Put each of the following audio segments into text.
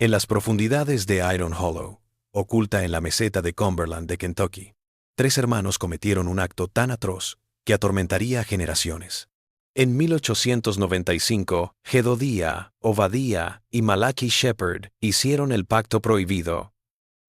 En las profundidades de Iron Hollow, oculta en la meseta de Cumberland de Kentucky, tres hermanos cometieron un acto tan atroz que atormentaría a generaciones. En 1895, Jedediah, Obadiah y Malachi Shepard hicieron el pacto prohibido,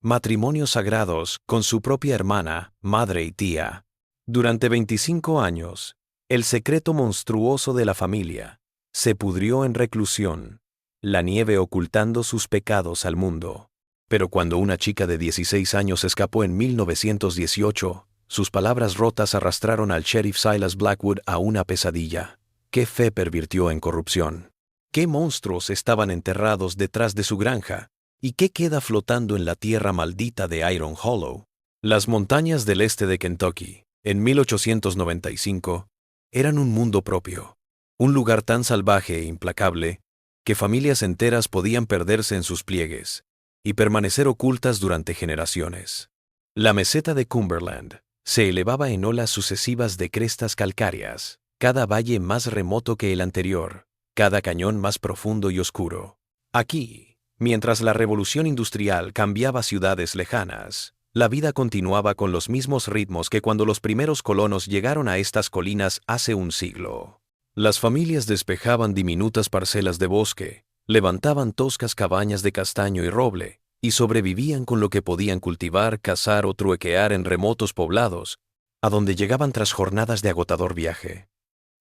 matrimonios sagrados con su propia hermana, madre y tía. Durante 25 años, el secreto monstruoso de la familia se pudrió en reclusión, la nieve ocultando sus pecados al mundo. Pero cuando una chica de 16 años escapó en 1918, sus palabras rotas arrastraron al sheriff Silas Blackwood a una pesadilla. ¿Qué fe pervirtió en corrupción? ¿Qué monstruos estaban enterrados detrás de su granja? ¿Y qué queda flotando en la tierra maldita de Iron Hollow? Las montañas del este de Kentucky, en 1895, eran un mundo propio, un lugar tan salvaje e implacable que familias enteras podían perderse en sus pliegues y permanecer ocultas durante generaciones. La meseta de Cumberland se elevaba en olas sucesivas de crestas calcáreas, cada valle más remoto que el anterior, cada cañón más profundo y oscuro. Aquí, mientras la revolución industrial cambiaba ciudades lejanas, la vida continuaba con los mismos ritmos que cuando los primeros colonos llegaron a estas colinas hace un siglo. Las familias despejaban diminutas parcelas de bosque, levantaban toscas cabañas de castaño y roble, y sobrevivían con lo que podían cultivar, cazar o truequear en remotos poblados, a donde llegaban tras jornadas de agotador viaje.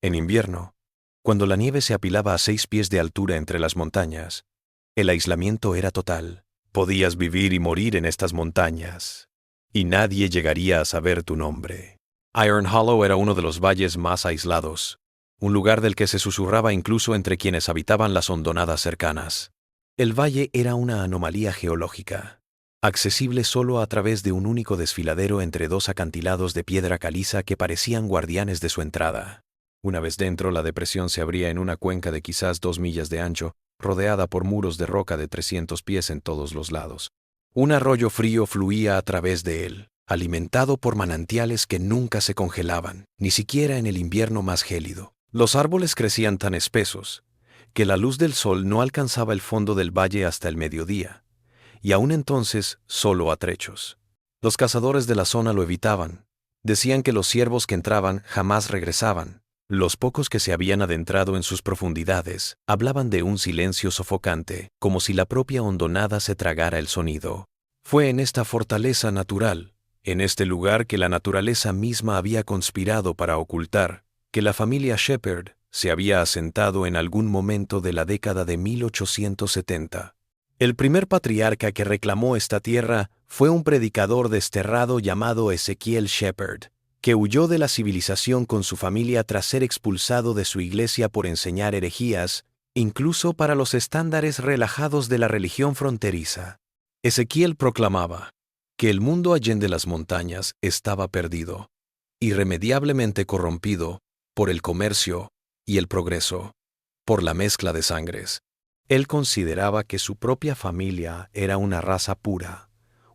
En invierno, cuando la nieve se apilaba a 6 pies de altura entre las montañas, el aislamiento era total. Podías vivir y morir en estas montañas, y nadie llegaría a saber tu nombre. Iron Hollow era uno de los valles más aislados, un lugar del que se susurraba incluso entre quienes habitaban las hondonadas cercanas. El valle era una anomalía geológica, accesible solo a través de un único desfiladero entre dos acantilados de piedra caliza que parecían guardianes de su entrada. Una vez dentro, la depresión se abría en una cuenca de quizás 2 millas de ancho, rodeada por muros de roca de 300 pies en todos los lados. Un arroyo frío fluía a través de él, alimentado por manantiales que nunca se congelaban, ni siquiera en el invierno más gélido. Los árboles crecían tan espesos que la luz del sol no alcanzaba el fondo del valle hasta el mediodía, y aún entonces solo a trechos. Los cazadores de la zona lo evitaban. Decían que los ciervos que entraban jamás regresaban. Los pocos que se habían adentrado en sus profundidades hablaban de un silencio sofocante, como si la propia hondonada se tragara el sonido. Fue en esta fortaleza natural, en este lugar que la naturaleza misma había conspirado para ocultar, que la familia Shepard se había asentado en algún momento de la década de 1870. El primer patriarca que reclamó esta tierra fue un predicador desterrado llamado Ezekiel Shepard, que huyó de la civilización con su familia tras ser expulsado de su iglesia por enseñar herejías, incluso para los estándares relajados de la religión fronteriza. Ezequiel proclamaba que el mundo allende las montañas estaba perdido, irremediablemente corrompido por el comercio y el progreso, por la mezcla de sangres. Él consideraba que su propia familia era una raza pura,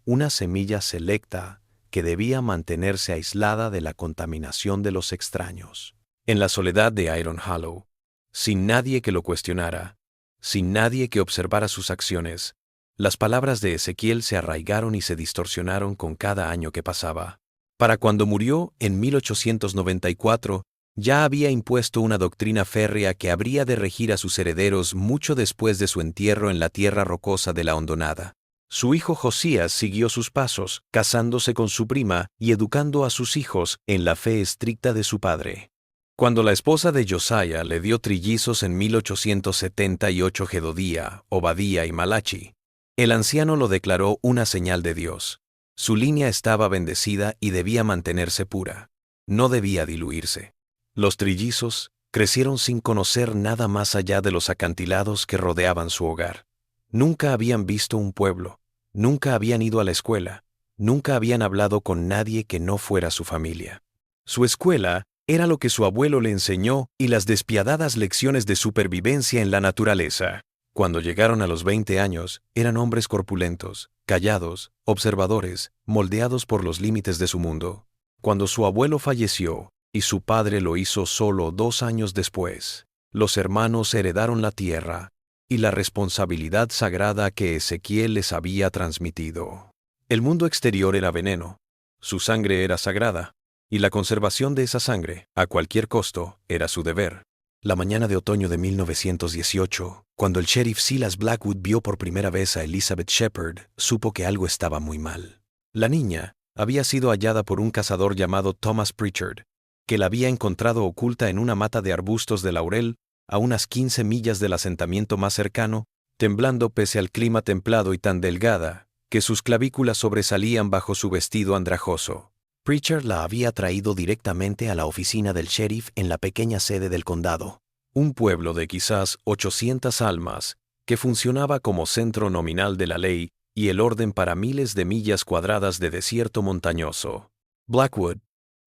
una semilla selecta que debía mantenerse aislada de la contaminación de los extraños. En la soledad de Iron Hollow, sin nadie que lo cuestionara, sin nadie que observara sus acciones, las palabras de Ezequiel se arraigaron y se distorsionaron con cada año que pasaba. Para cuando murió, en 1894, ya había impuesto una doctrina férrea que habría de regir a sus herederos mucho después de su entierro en la tierra rocosa de la hondonada. Su hijo Josías siguió sus pasos, casándose con su prima y educando a sus hijos en la fe estricta de su padre. Cuando la esposa de Josiah le dio trillizos en 1878, Jedediah, Obadiah y Malachi, el anciano lo declaró una señal de Dios. Su línea estaba bendecida y debía mantenerse pura. No debía diluirse. Los trillizos crecieron sin conocer nada más allá de los acantilados que rodeaban su hogar. Nunca habían visto un pueblo, nunca habían ido a la escuela, nunca habían hablado con nadie que no fuera su familia. Su escuela era lo que su abuelo le enseñó y las despiadadas lecciones de supervivencia en la naturaleza. Cuando llegaron a los 20 años, eran hombres corpulentos, callados, observadores, moldeados por los límites de su mundo. Cuando su abuelo falleció, y su padre lo hizo solo 2 años después, los hermanos heredaron la tierra y la responsabilidad sagrada que Ezequiel les había transmitido. El mundo exterior era veneno, su sangre era sagrada, y la conservación de esa sangre, a cualquier costo, era su deber. La mañana de otoño de 1918, cuando el sheriff Silas Blackwood vio por primera vez a Elizabeth Shepard, supo que algo estaba muy mal. La niña había sido hallada por un cazador llamado Thomas Pritchard, que la había encontrado oculta en una mata de arbustos de laurel a unas 15 millas del asentamiento más cercano, temblando pese al clima templado y tan delgada que sus clavículas sobresalían bajo su vestido andrajoso. Pritchard la había traído directamente a la oficina del sheriff en la pequeña sede del condado, un pueblo de quizás 800 almas, que funcionaba como centro nominal de la ley y el orden para miles de millas cuadradas de desierto montañoso. Blackwood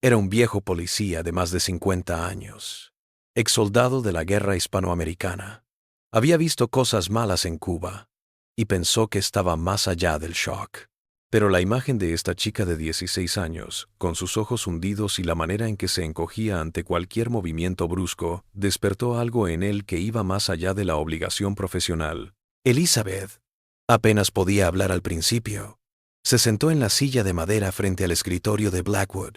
era un viejo policía de más de 50 años, exsoldado de la guerra hispanoamericana. Había visto cosas malas en Cuba y pensó que estaba más allá del shock. Pero la imagen de esta chica de 16 años, con sus ojos hundidos y la manera en que se encogía ante cualquier movimiento brusco, despertó algo en él que iba más allá de la obligación profesional. Elizabeth apenas podía hablar al principio. Se sentó en la silla de madera frente al escritorio de Blackwood,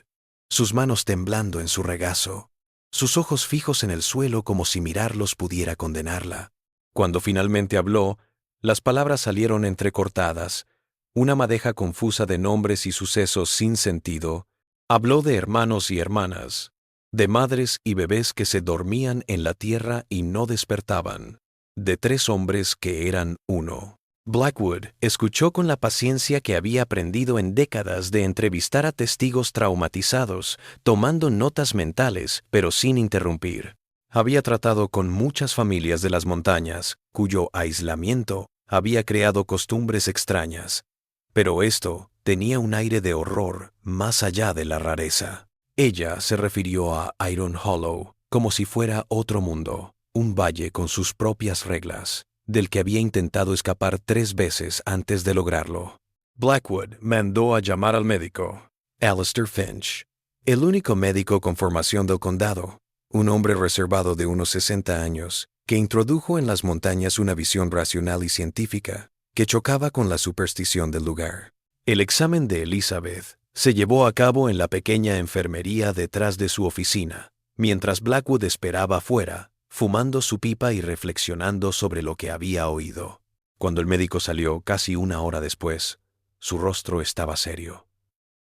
sus manos temblando en su regazo, sus ojos fijos en el suelo como si mirarlos pudiera condenarla. Cuando finalmente habló, las palabras salieron entrecortadas, una madeja confusa de nombres y sucesos sin sentido. Habló de hermanos y hermanas, de madres y bebés que se dormían en la tierra y no despertaban, de 3 hombres que eran uno. Blackwood escuchó con la paciencia que había aprendido en décadas de entrevistar a testigos traumatizados, tomando notas mentales, pero sin interrumpir. Había tratado con muchas familias de las montañas, cuyo aislamiento había creado costumbres extrañas. Pero esto tenía un aire de horror más allá de la rareza. Ella se refirió a Iron Hollow como si fuera otro mundo, un valle con sus propias reglas, del que había intentado escapar 3 veces antes de lograrlo. Blackwood mandó a llamar al médico, Alistair Finch, el único médico con formación del condado, un hombre reservado de unos 60 años, que introdujo en las montañas una visión racional y científica que chocaba con la superstición del lugar. El examen de Elizabeth se llevó a cabo en la pequeña enfermería detrás de su oficina, mientras Blackwood esperaba afuera, fumando su pipa y reflexionando sobre lo que había oído. Cuando el médico salió, casi 1 hora después, su rostro estaba serio.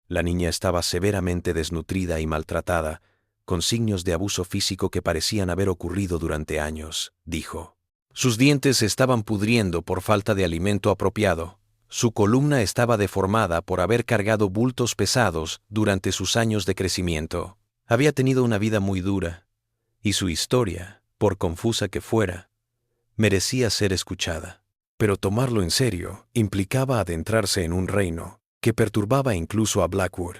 La niña estaba severamente desnutrida y maltratada, con signos de abuso físico que parecían haber ocurrido durante años, dijo. Sus dientes se estaban pudriendo por falta de alimento apropiado. Su columna estaba deformada por haber cargado bultos pesados durante sus años de crecimiento. Había tenido una vida muy dura, y su historia, por confusa que fuera, merecía ser escuchada. Pero tomarlo en serio implicaba adentrarse en un reino que perturbaba incluso a Blackwood.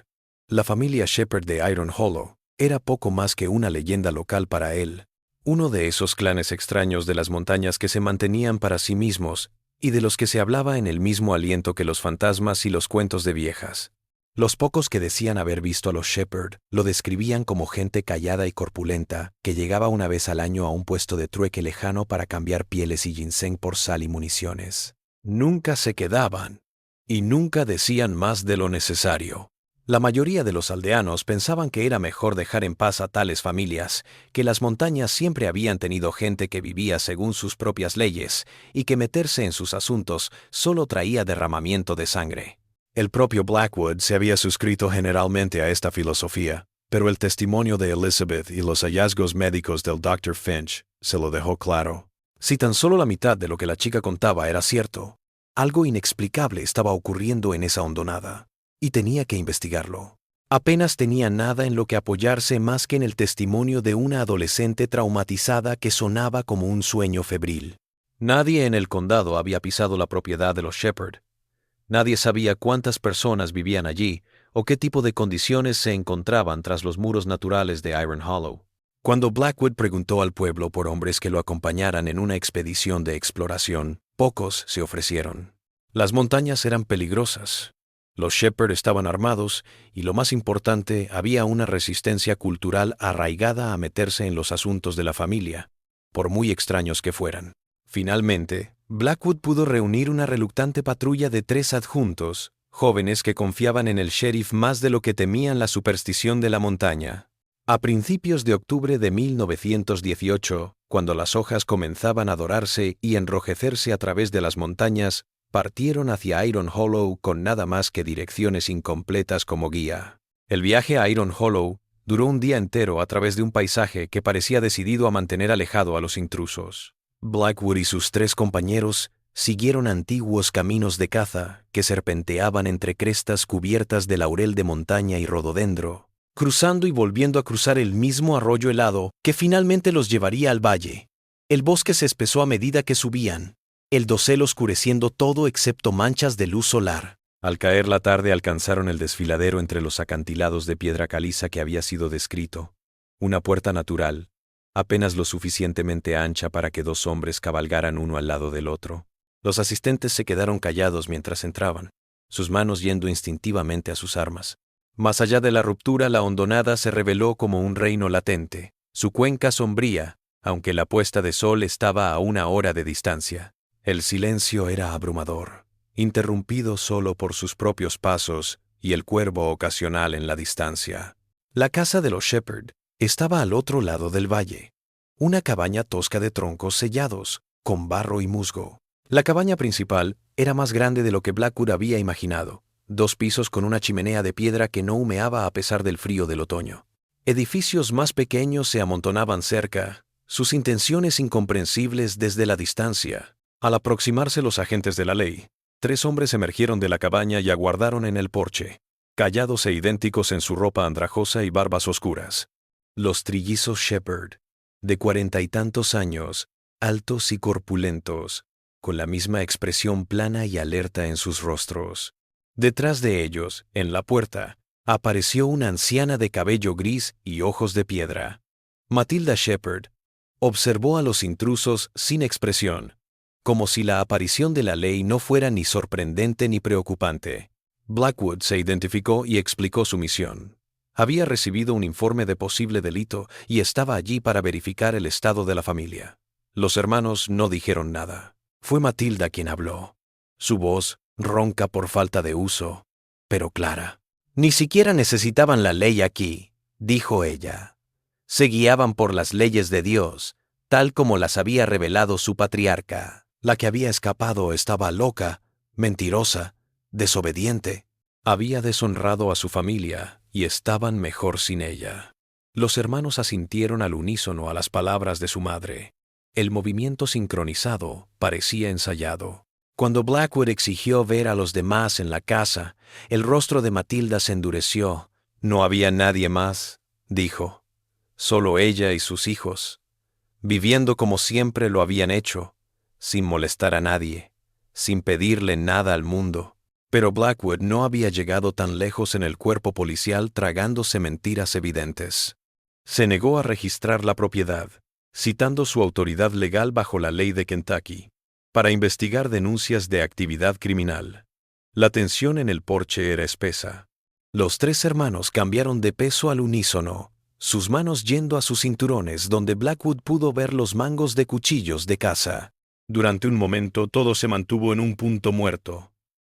La familia Shepard de Iron Hollow era poco más que una leyenda local para él, uno de esos clanes extraños de las montañas que se mantenían para sí mismos y de los que se hablaba en el mismo aliento que los fantasmas y los cuentos de viejas. Los pocos que decían haber visto a los Shepard lo describían como gente callada y corpulenta que llegaba una vez al año a un puesto de trueque lejano para cambiar pieles y ginseng por sal y municiones. Nunca se quedaban y nunca decían más de lo necesario. La mayoría de los aldeanos pensaban que era mejor dejar en paz a tales familias, que las montañas siempre habían tenido gente que vivía según sus propias leyes y que meterse en sus asuntos solo traía derramamiento de sangre. El propio Blackwood se había suscrito generalmente a esta filosofía, pero el testimonio de Elizabeth y los hallazgos médicos del Dr. Finch se lo dejó claro. Si tan solo la mitad de lo que la chica contaba era cierto, algo inexplicable estaba ocurriendo en esa hondonada, y tenía que investigarlo. Apenas tenía nada en lo que apoyarse más que en el testimonio de una adolescente traumatizada que sonaba como un sueño febril. Nadie en el condado había pisado la propiedad de los Shepard. Nadie sabía cuántas personas vivían allí o qué tipo de condiciones se encontraban tras los muros naturales de Iron Hollow. Cuando Blackwood preguntó al pueblo por hombres que lo acompañaran en una expedición de exploración, pocos se ofrecieron. Las montañas eran peligrosas. Los Shepard estaban armados y, lo más importante, había una resistencia cultural arraigada a meterse en los asuntos de la familia, por muy extraños que fueran. Finalmente, Blackwood pudo reunir una reluctante patrulla de 3 adjuntos, jóvenes que confiaban en el sheriff más de lo que temían la superstición de la montaña. A principios de octubre de 1918, cuando las hojas comenzaban a dorarse y enrojecerse a través de las montañas, partieron hacia Iron Hollow con nada más que direcciones incompletas como guía. El viaje a Iron Hollow duró un día entero a través de un paisaje que parecía decidido a mantener alejado a los intrusos. Blackwood y sus 3 compañeros siguieron antiguos caminos de caza que serpenteaban entre crestas cubiertas de laurel de montaña y rododendro, cruzando y volviendo a cruzar el mismo arroyo helado que finalmente los llevaría al valle. El bosque se espesó a medida que subían, el dosel oscureciendo todo excepto manchas de luz solar. Al caer la tarde alcanzaron el desfiladero entre los acantilados de piedra caliza que había sido descrito. Una puerta natural, apenas lo suficientemente ancha para que 2 hombres cabalgaran uno al lado del otro. Los asistentes se quedaron callados mientras entraban, sus manos yendo instintivamente a sus armas. Más allá de la ruptura, la hondonada se reveló como un reino latente, su cuenca sombría, aunque la puesta de sol estaba a 1 hora de distancia. El silencio era abrumador, interrumpido solo por sus propios pasos y el cuervo ocasional en la distancia. La casa de los Shepherd estaba al otro lado del valle, una cabaña tosca de troncos sellados, con barro y musgo. La cabaña principal era más grande de lo que Blackwood había imaginado, 2 pisos con una chimenea de piedra que no humeaba a pesar del frío del otoño. Edificios más pequeños se amontonaban cerca, sus intenciones incomprensibles desde la distancia. Al aproximarse los agentes de la ley, 3 hombres emergieron de la cabaña y aguardaron en el porche, callados e idénticos en su ropa andrajosa y barbas oscuras. Los trillizos Shepherd, de 40 y tantos años, altos y corpulentos, con la misma expresión plana y alerta en sus rostros. Detrás de ellos, en la puerta, apareció una anciana de cabello gris y ojos de piedra. Matilda Shepherd observó a los intrusos sin expresión, como si la aparición de la ley no fuera ni sorprendente ni preocupante. Blackwood se identificó y explicó su misión. Había recibido un informe de posible delito y estaba allí para verificar el estado de la familia. Los hermanos no dijeron nada. Fue Matilda quien habló. Su voz, ronca por falta de uso, pero clara. «Ni siquiera necesitaban la ley aquí», dijo ella. «Se guiaban por las leyes de Dios, tal como las había revelado su patriarca. La que había escapado estaba loca, mentirosa, desobediente. Había deshonrado a su familia y estaban mejor sin ella». Los hermanos asintieron al unísono a las palabras de su madre. El movimiento sincronizado parecía ensayado. Cuando Blackwood exigió ver a los demás en la casa, el rostro de Matilda se endureció. «No había nadie más», dijo. «Solo ella y sus hijos, viviendo como siempre lo habían hecho, sin molestar a nadie, sin pedirle nada al mundo». Pero Blackwood no había llegado tan lejos en el cuerpo policial tragándose mentiras evidentes. Se negó a registrar la propiedad, citando su autoridad legal bajo la ley de Kentucky, para investigar denuncias de actividad criminal. La tensión en el porche era espesa. Los 3 hermanos cambiaron de peso al unísono, sus manos yendo a sus cinturones donde Blackwood pudo ver los mangos de cuchillos de caza. Durante un momento todo se mantuvo en un punto muerto,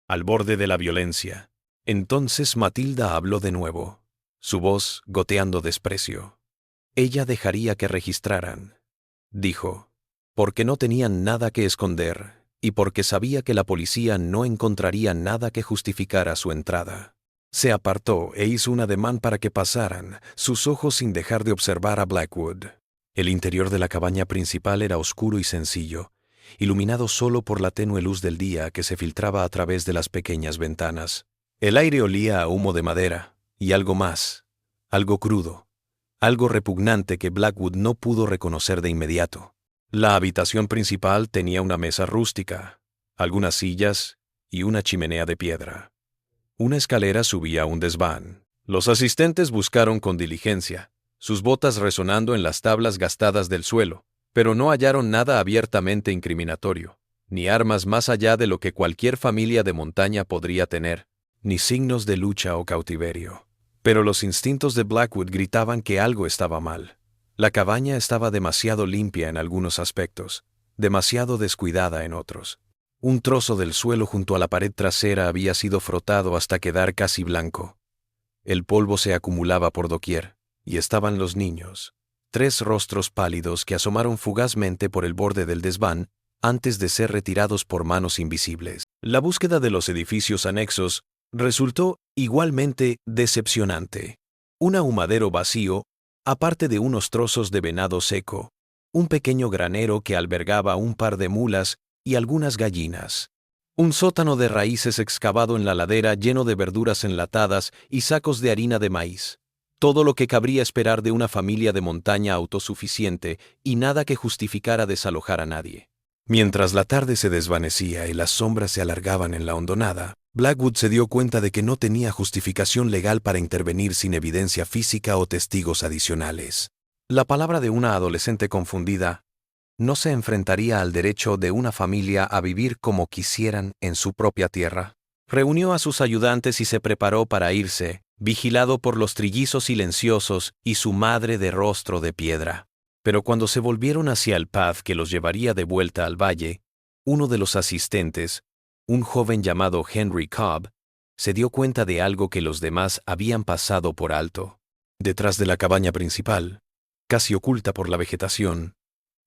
al borde de la violencia. Entonces Matilda habló de nuevo, su voz goteando desprecio. Ella dejaría que registraran, dijo, porque no tenían nada que esconder y porque sabía que la policía no encontraría nada que justificara su entrada. Se apartó e hizo un ademán para que pasaran, sus ojos sin dejar de observar a Blackwood. El interior de la cabaña principal era oscuro y sencillo, iluminado solo por la tenue luz del día que se filtraba a través de las pequeñas ventanas. El aire olía a humo de madera y algo más, algo crudo, algo repugnante que Blackwood no pudo reconocer de inmediato. La habitación principal tenía una mesa rústica, algunas sillas y una chimenea de piedra. Una escalera subía a un desván. Los asistentes buscaron con diligencia, sus botas resonando en las tablas gastadas del suelo, pero no hallaron nada abiertamente incriminatorio, ni armas más allá de lo que cualquier familia de montaña podría tener, ni signos de lucha o cautiverio. Pero los instintos de Blackwood gritaban que algo estaba mal. La cabaña estaba demasiado limpia en algunos aspectos, demasiado descuidada en otros. Un trozo del suelo junto a la pared trasera había sido frotado hasta quedar casi blanco. El polvo se acumulaba por doquier, y estaban los niños, 3 rostros pálidos que asomaron fugazmente por el borde del desván antes de ser retirados por manos invisibles. La búsqueda de los edificios anexos resultó igualmente decepcionante. Un ahumadero vacío, aparte de unos trozos de venado seco, un pequeño granero que albergaba un par de mulas y algunas gallinas. Un sótano de raíces excavado en la ladera lleno de verduras enlatadas y sacos de harina de maíz. Todo lo que cabría esperar de una familia de montaña autosuficiente y nada que justificara desalojar a nadie. Mientras la tarde se desvanecía y las sombras se alargaban en la hondonada, Blackwood se dio cuenta de que no tenía justificación legal para intervenir sin evidencia física o testigos adicionales. La palabra de una adolescente confundida no se enfrentaría al derecho de una familia a vivir como quisieran en su propia tierra. Reunió a sus ayudantes y se preparó para irse, vigilado por los trillizos silenciosos y su madre de rostro de piedra. Pero cuando se volvieron hacia el path que los llevaría de vuelta al valle, uno de los asistentes, un joven llamado Henry Cobb, se dio cuenta de algo que los demás habían pasado por alto. Detrás de la cabaña principal, casi oculta por la vegetación,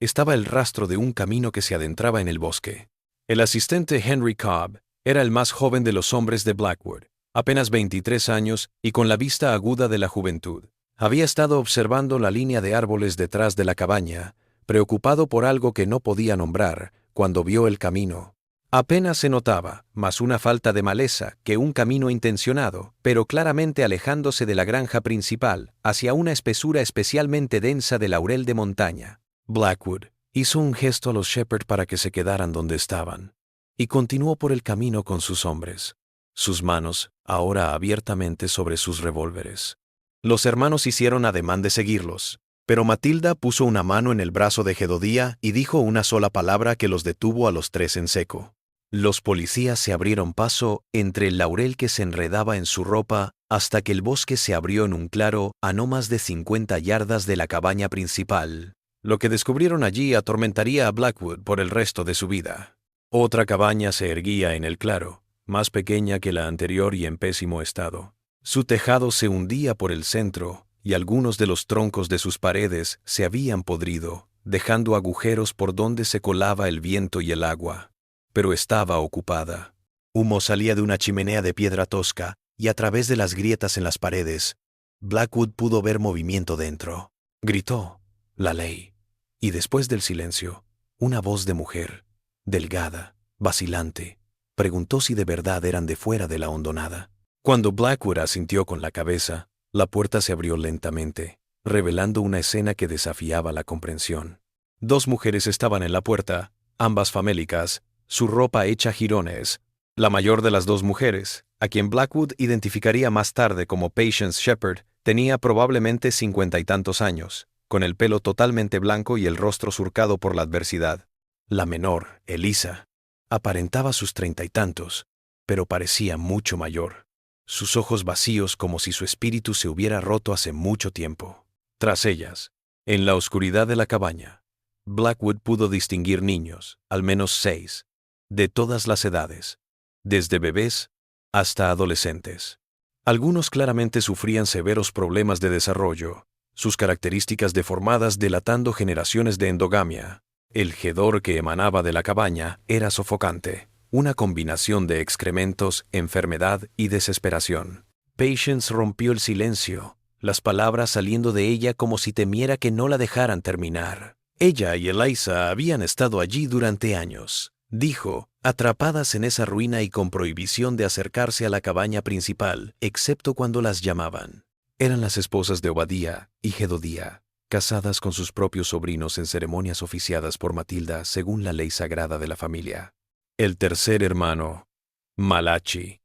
estaba el rastro de un camino que se adentraba en el bosque. El asistente Henry Cobb era el más joven de los hombres de Blackwood, apenas 23 años y con la vista aguda de la juventud. Había estado observando la línea de árboles detrás de la cabaña, preocupado por algo que no podía nombrar, cuando vio el camino. Apenas se notaba, más una falta de maleza que un camino intencionado, pero claramente alejándose de la granja principal, hacia una espesura especialmente densa de laurel de montaña. Blackwood hizo un gesto a los Shepherd para que se quedaran donde estaban, y continuó por el camino con sus hombres, sus manos ahora abiertamente sobre sus revólveres. Los hermanos hicieron ademán de seguirlos, pero Matilda puso una mano en el brazo de Jedodía y dijo una sola palabra que los detuvo a los 3 en seco. Los policías se abrieron paso entre el laurel que se enredaba en su ropa hasta que el bosque se abrió en un claro a no más de 50 yardas de la cabaña principal. Lo que descubrieron allí atormentaría a Blackwood por el resto de su vida. Otra cabaña se erguía en el claro, más pequeña que la anterior y en pésimo estado. Su tejado se hundía por el centro y algunos de los troncos de sus paredes se habían podrido, dejando agujeros por donde se colaba el viento y el agua. Pero estaba ocupada. Humo salía de una chimenea de piedra tosca y a través de las grietas en las paredes, Blackwood pudo ver movimiento dentro. Gritó: «La ley». Y después del silencio, una voz de mujer, delgada, vacilante, preguntó si de verdad eran de fuera de la hondonada. Cuando Blackwood asintió con la cabeza, la puerta se abrió lentamente, revelando una escena que desafiaba la comprensión. 2 mujeres estaban en la puerta, ambas famélicas, su ropa hecha jirones. La mayor de las 2 mujeres, a quien Blackwood identificaría más tarde como Patience Shepherd, tenía probablemente 50 y tantos años, con el pelo totalmente blanco y el rostro surcado por la adversidad. La menor, Eliza, aparentaba sus 30 y tantos, pero parecía mucho mayor. Sus ojos vacíos como si su espíritu se hubiera roto hace mucho tiempo. Tras ellas, en la oscuridad de la cabaña, Blackwood pudo distinguir niños, al menos 6, de todas las edades, desde bebés hasta adolescentes. Algunos claramente sufrían severos problemas de desarrollo, sus características deformadas delatando generaciones de endogamia. El hedor que emanaba de la cabaña era sofocante. Una combinación de excrementos, enfermedad y desesperación. Patience rompió el silencio, las palabras saliendo de ella como si temiera que no la dejaran terminar. Ella y Eliza habían estado allí durante años, dijo, atrapadas en esa ruina y con prohibición de acercarse a la cabaña principal, excepto cuando las llamaban. Eran las esposas de Obadía y Jedodía, casadas con sus propios sobrinos en ceremonias oficiadas por Matilda según la ley sagrada de la familia. El tercer hermano, Malachi,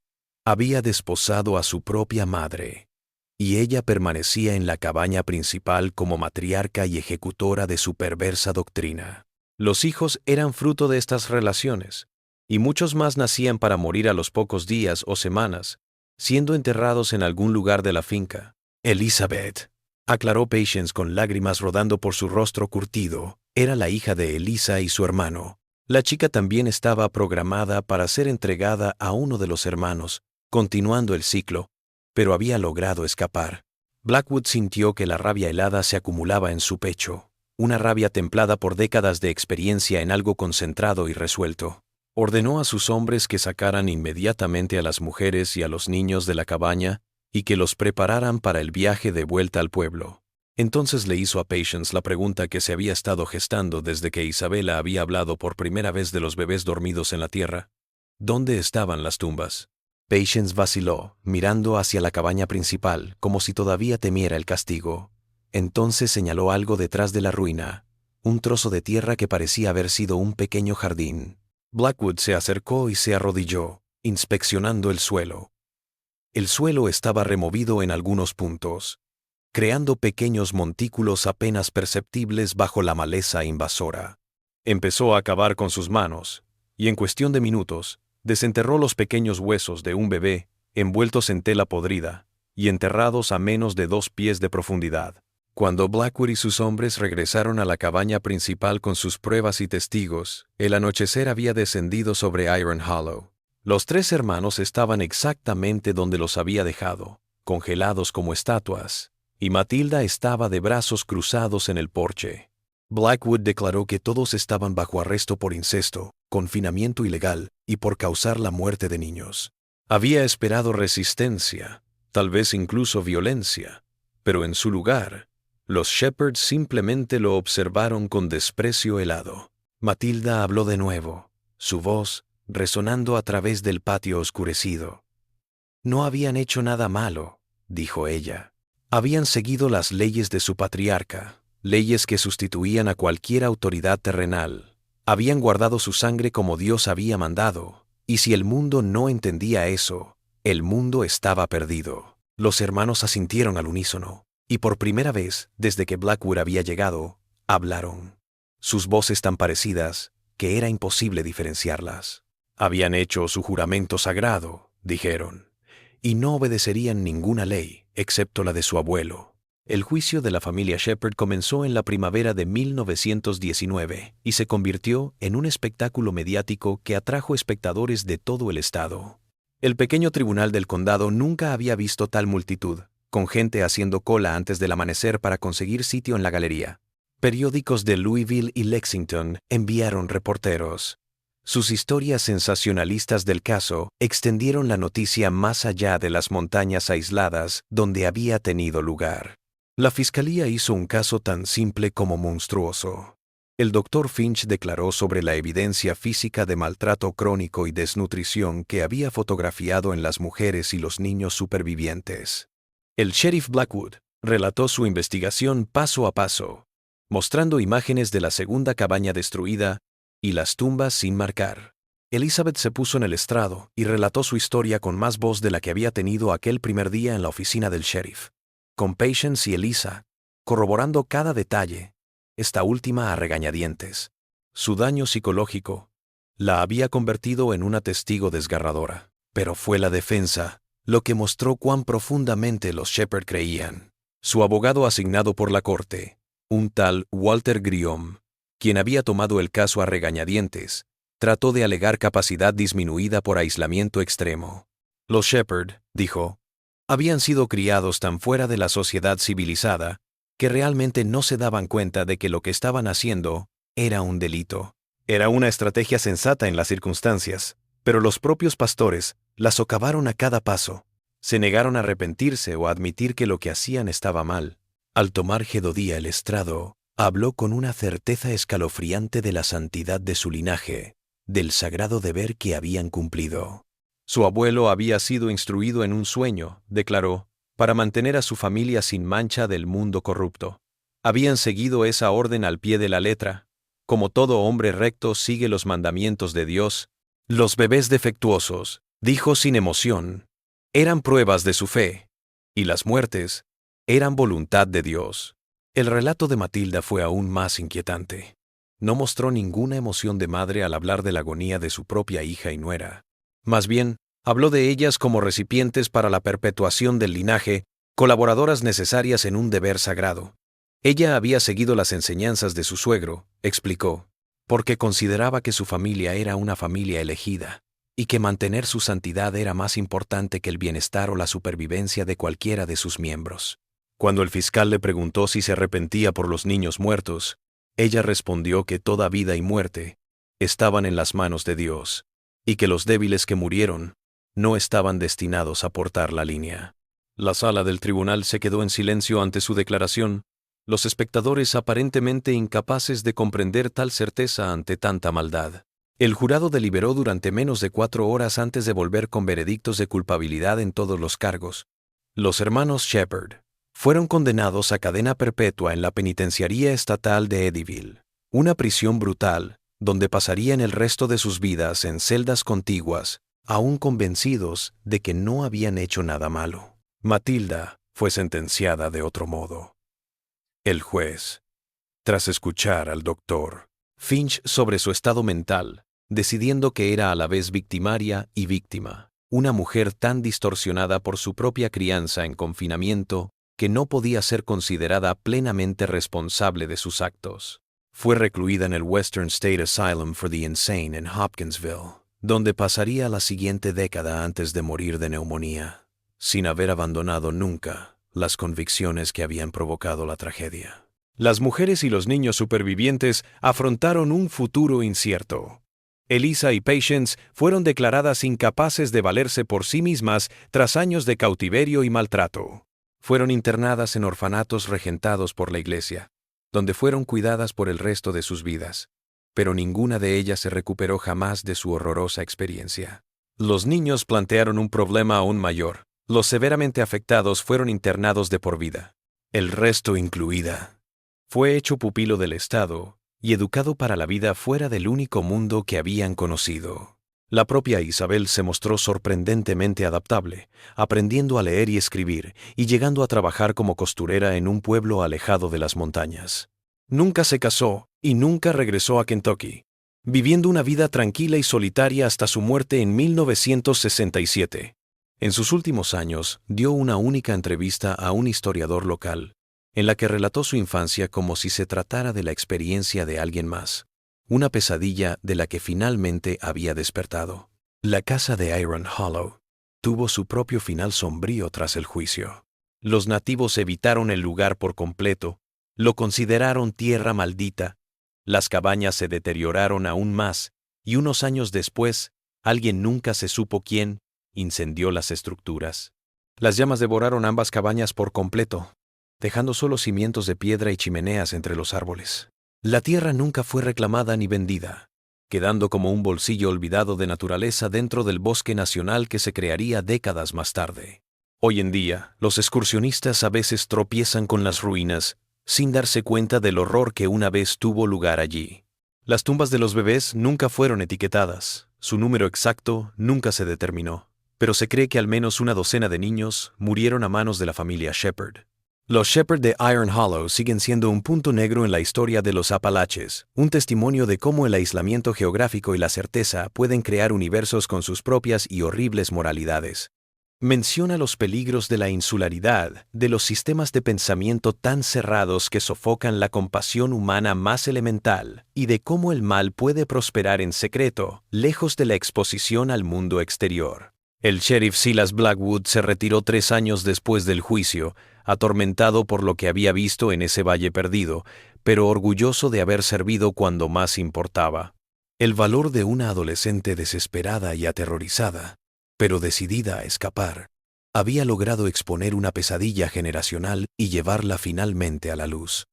había desposado a su propia madre, y ella permanecía en la cabaña principal como matriarca y ejecutora de su perversa doctrina. Los hijos eran fruto de estas relaciones, y muchos más nacían para morir a los pocos días o semanas, siendo enterrados en algún lugar de la finca. Elizabeth, aclaró Patience con lágrimas rodando por su rostro curtido, Era la hija de Elisa y su hermano. La chica también estaba programada para ser entregada a uno de los hermanos, continuando el ciclo, pero había logrado escapar. Blackwood sintió que la rabia helada se acumulaba en su pecho, una rabia templada por décadas de experiencia en algo concentrado y resuelto. Ordenó a sus hombres que sacaran inmediatamente a las mujeres y a los niños de la cabaña y que los prepararan para el viaje de vuelta al pueblo. Entonces le hizo a Patience la pregunta que se había estado gestando desde que Isabella había hablado por primera vez de los bebés dormidos en la tierra. ¿Dónde estaban las tumbas? Patience vaciló, mirando hacia la cabaña principal, como si todavía temiera el castigo. Entonces señaló algo detrás de la ruina, un trozo de tierra que parecía haber sido un pequeño jardín. Blackwood se acercó y se arrodilló, inspeccionando el suelo. El suelo estaba removido en algunos puntos, creando pequeños montículos apenas perceptibles bajo la maleza invasora. Empezó a cavar con sus manos, y en cuestión de minutos, desenterró los pequeños huesos de un bebé, envueltos en tela podrida, y enterrados a menos de 2 pies de profundidad. Cuando Blackwood y sus hombres regresaron a la cabaña principal con sus pruebas y testigos, el anochecer había descendido sobre Iron Hollow. Los 3 hermanos estaban exactamente donde los había dejado, congelados como estatuas, y Matilda estaba de brazos cruzados en el porche. Blackwood declaró que todos estaban bajo arresto por incesto, confinamiento ilegal y por causar la muerte de niños. Había esperado resistencia, tal vez incluso violencia, pero en su lugar, los Shepherds simplemente lo observaron con desprecio helado. Matilda habló de nuevo, su voz resonando a través del patio oscurecido. No habían hecho nada malo, dijo ella. Habían seguido las leyes de su patriarca, leyes que sustituían a cualquier autoridad terrenal. Habían guardado su sangre como Dios había mandado, y si el mundo no entendía eso, el mundo estaba perdido. Los hermanos asintieron al unísono, y por primera vez, desde que Blackwood había llegado, hablaron. Sus voces tan parecidas que era imposible diferenciarlas. Habían hecho su juramento sagrado, dijeron, y no obedecerían ninguna ley, excepto la de su abuelo. El juicio de la familia Shepherd comenzó en la primavera de 1919 y se convirtió en un espectáculo mediático que atrajo espectadores de todo el estado. El pequeño tribunal del condado nunca había visto tal multitud, con gente haciendo cola antes del amanecer para conseguir sitio en la galería. Periódicos de Louisville y Lexington enviaron reporteros. Sus historias sensacionalistas del caso extendieron la noticia más allá de las montañas aisladas donde había tenido lugar. La fiscalía hizo un caso tan simple como monstruoso. El Dr. Finch declaró sobre la evidencia física de maltrato crónico y desnutrición que había fotografiado en las mujeres y los niños supervivientes. El sheriff Blackwood relató su investigación paso a paso, mostrando imágenes de la segunda cabaña destruida y las tumbas sin marcar. Elizabeth se puso en el estrado y relató su historia con más voz de la que había tenido aquel primer día en la oficina del sheriff, con Patience y Elisa, corroborando cada detalle, esta última a regañadientes. Su daño psicológico la había convertido en una testigo desgarradora, pero fue la defensa lo que mostró cuán profundamente los Shepherd creían. Su abogado asignado por la corte, un tal Walter Griom, quien había tomado el caso a regañadientes, trató de alegar capacidad disminuida por aislamiento extremo. Los Shepherd, dijo, habían sido criados tan fuera de la sociedad civilizada que realmente no se daban cuenta de que lo que estaban haciendo era un delito. Era una estrategia sensata en las circunstancias, pero los propios pastores la socavaron a cada paso. Se negaron a arrepentirse o a admitir que lo que hacían estaba mal. Al tomar Jedodía el estrado, habló con una certeza escalofriante de la santidad de su linaje, del sagrado deber que habían cumplido. Su abuelo había sido instruido en un sueño, declaró, para mantener a su familia sin mancha del mundo corrupto. Habían seguido esa orden al pie de la letra. Como todo hombre recto sigue los mandamientos de Dios, los bebés defectuosos, dijo sin emoción, eran pruebas de su fe, y las muertes eran voluntad de Dios. El relato de Matilda fue aún más inquietante. No mostró ninguna emoción de madre al hablar de la agonía de su propia hija y nuera. Más bien, habló de ellas como recipientes para la perpetuación del linaje, colaboradoras necesarias en un deber sagrado. Ella había seguido las enseñanzas de su suegro, explicó, porque consideraba que su familia era una familia elegida, y que mantener su santidad era más importante que el bienestar o la supervivencia de cualquiera de sus miembros. Cuando el fiscal le preguntó si se arrepentía por los niños muertos, ella respondió que toda vida y muerte estaban en las manos de Dios, y que los débiles que murieron no estaban destinados a portar la línea. La sala del tribunal se quedó en silencio ante su declaración, los espectadores aparentemente incapaces de comprender tal certeza ante tanta maldad. El jurado deliberó durante menos de 4 horas antes de volver con veredictos de culpabilidad en todos los cargos. Los hermanos Shepard fueron condenados a cadena perpetua en la penitenciaría estatal de Eddyville, una prisión brutal, donde pasarían el resto de sus vidas en celdas contiguas, aún convencidos de que no habían hecho nada malo. Matilda fue sentenciada de otro modo. El juez, tras escuchar al doctor Finch sobre su estado mental, decidiendo que era a la vez victimaria y víctima, una mujer tan distorsionada por su propia crianza en confinamiento que no podía ser considerada plenamente responsable de sus actos, fue recluida en el Western State Asylum for the Insane en Hopkinsville, donde pasaría la siguiente década antes de morir de neumonía, sin haber abandonado nunca las convicciones que habían provocado la tragedia. Las mujeres y los niños supervivientes afrontaron un futuro incierto. Elisa y Patience fueron declaradas incapaces de valerse por sí mismas tras años de cautiverio y maltrato. Fueron internadas en orfanatos regentados por la iglesia, donde fueron cuidadas por el resto de sus vidas, pero ninguna de ellas se recuperó jamás de su horrorosa experiencia. Los niños plantearon un problema aún mayor. Los severamente afectados fueron internados de por vida. El resto incluida. Fue hecho pupilo del Estado y educado para la vida fuera del único mundo que habían conocido. La propia Isabel se mostró sorprendentemente adaptable, aprendiendo a leer y escribir y llegando a trabajar como costurera en un pueblo alejado de las montañas. Nunca se casó y nunca regresó a Kentucky, viviendo una vida tranquila y solitaria hasta su muerte en 1967. En sus últimos años, dio una única entrevista a un historiador local, en la que relató su infancia como si se tratara de la experiencia de alguien más, una pesadilla de la que finalmente había despertado. La casa de Iron Hollow tuvo su propio final sombrío tras el juicio. Los nativos evitaron el lugar por completo, lo consideraron tierra maldita, las cabañas se deterioraron aún más, y unos años después, alguien nunca se supo quién, incendió las estructuras. Las llamas devoraron ambas cabañas por completo, dejando solo cimientos de piedra y chimeneas entre los árboles. La tierra nunca fue reclamada ni vendida, quedando como un bolsillo olvidado de naturaleza dentro del bosque nacional que se crearía décadas más tarde. Hoy en día, los excursionistas a veces tropiezan con las ruinas, sin darse cuenta del horror que una vez tuvo lugar allí. Las tumbas de los bebés nunca fueron etiquetadas, su número exacto nunca se determinó, pero se cree que al menos una docena de niños murieron a manos de la familia Shepard. Los Shepard de Iron Hollow siguen siendo un punto negro en la historia de los Apalaches, un testimonio de cómo el aislamiento geográfico y la certeza pueden crear universos con sus propias y horribles moralidades. Menciona los peligros de la insularidad, de los sistemas de pensamiento tan cerrados que sofocan la compasión humana más elemental, y de cómo el mal puede prosperar en secreto, lejos de la exposición al mundo exterior. El sheriff Silas Blackwood se retiró 3 años después del juicio, atormentado por lo que había visto en ese valle perdido, pero orgulloso de haber servido cuando más importaba. El valor de una adolescente desesperada y aterrorizada, pero decidida a escapar, había logrado exponer una pesadilla generacional y llevarla finalmente a la luz.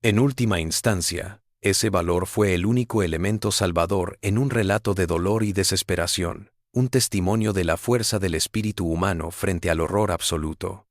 En última instancia, ese valor fue el único elemento salvador en un relato de dolor y desesperación, un testimonio de la fuerza del espíritu humano frente al horror absoluto.